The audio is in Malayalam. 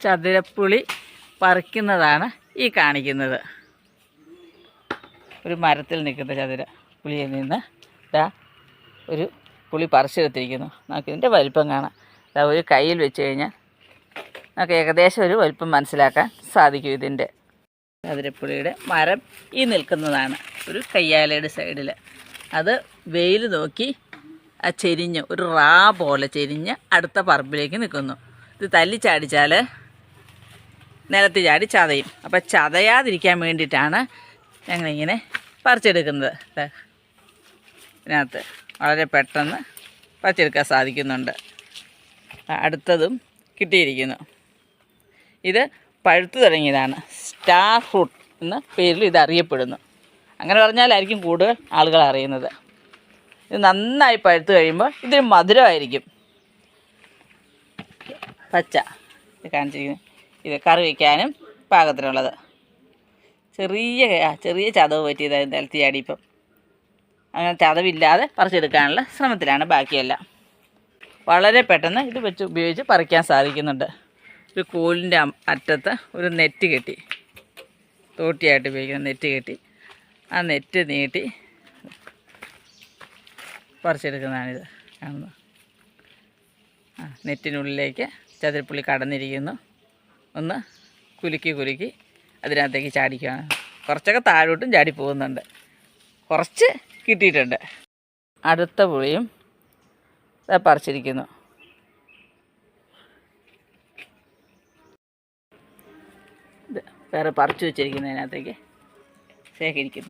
ചതുരപ്പുളി പറിക്കുന്നതാണ് ഈ കാണിക്കുന്നത്. ഒരു മരത്തിൽ നിൽക്കുന്ന ചതുരപ്പുളിയിൽ നിന്ന് ഇതാ ഒരു പുളി പറിച്ചെടുത്തിരിക്കുന്നു. നമുക്ക് ഇതിൻ്റെ വലിപ്പം കാണാം. ഇതാ ഒരു കയ്യിൽ വെച്ച് കഴിഞ്ഞാൽ നമുക്ക് ഏകദേശം ഒരു വലിപ്പം മനസ്സിലാക്കാൻ സാധിക്കും. ഇതിൻ്റെ ചതുരപ്പുളിയുടെ മരം ഈ നിൽക്കുന്നതാണ് ഒരു കയ്യാലയുടെ സൈഡിൽ. അത് വെയിൽ നോക്കി ആ ചെരിഞ്ഞ് ഒരു റാ പോലെ ചെരിഞ്ഞ് അടുത്ത പറമ്പിലേക്ക് നിൽക്കുന്നു. ഇത് തല്ലി ചാടിച്ചാൽ നിലത്ത് ചാടി ചതയും. അപ്പോൾ ചതയാതിരിക്കാൻ വേണ്ടിയിട്ടാണ് ഞങ്ങളിങ്ങനെ പറിച്ചെടുക്കുന്നത്. ഇതിനകത്ത് വളരെ പെട്ടെന്ന് പറിച്ചെടുക്കാൻ സാധിക്കുന്നുണ്ട്. അടുത്തതും കിട്ടിയിരിക്കുന്നു. ഇത് പഴുത്തു തുടങ്ങിയതാണ്. സ്റ്റാർ ഫ്രൂട്ട് എന്ന പേരിൽ ഇത് അറിയപ്പെടുന്നു. അങ്ങനെ പറഞ്ഞാലായിരിക്കും കൂടുതൽ ആളുകൾ അറിയുന്നത്. ഇത് നന്നായി പഴുത്ത് കഴിയുമ്പോൾ ഇതിന് മധുരമായിരിക്കും. പച്ച ഇത് കാണിച്ചിരിക്കുന്നത് ഇത് കറി വയ്ക്കാനും പാകത്തിനുള്ളത്. ചെറിയ ചതവ് പറ്റിയതായി നിലത്ത് ചാടിയിപ്പം. അങ്ങനെ ചതവില്ലാതെ പറിച്ചെടുക്കാനുള്ള ശ്രമത്തിലാണ് ബാക്കിയെല്ലാം. വളരെ പെട്ടെന്ന് ഇത് വെച്ച് ഉപയോഗിച്ച് പറിക്കാൻ സാധിക്കുന്നുണ്ട്. ഒരു കോലിൻ്റെ അറ്റത്ത് ഒരു നെറ്റ് കെട്ടി, തോട്ടിയായിട്ട് ഉപയോഗിക്കുന്ന നെറ്റ് കെട്ടി ആ നെറ്റ് നീട്ടി പറിച്ചെടുക്കുന്നതാണിത് കാണുന്നത്. നെറ്റിനുള്ളിലേക്ക് ചതുരപ്പുളി കടന്നിരിക്കുന്നു. ഒന്ന് കുലുക്കി അതിനകത്തേക്ക് ചാടിക്കുകയാണ്. കുറച്ചൊക്കെ താഴോട്ടും ചാടി പോകുന്നുണ്ട്. കുറച്ച് കിട്ടിയിട്ടുണ്ട്. അടുത്ത പുളിയും പറിച്ചിരിക്കുന്നു. ഇത് വേറെ പറിച്ചു വെച്ചിരിക്കുന്നതിനകത്തേക്ക് ശേഖരിക്കുന്നു.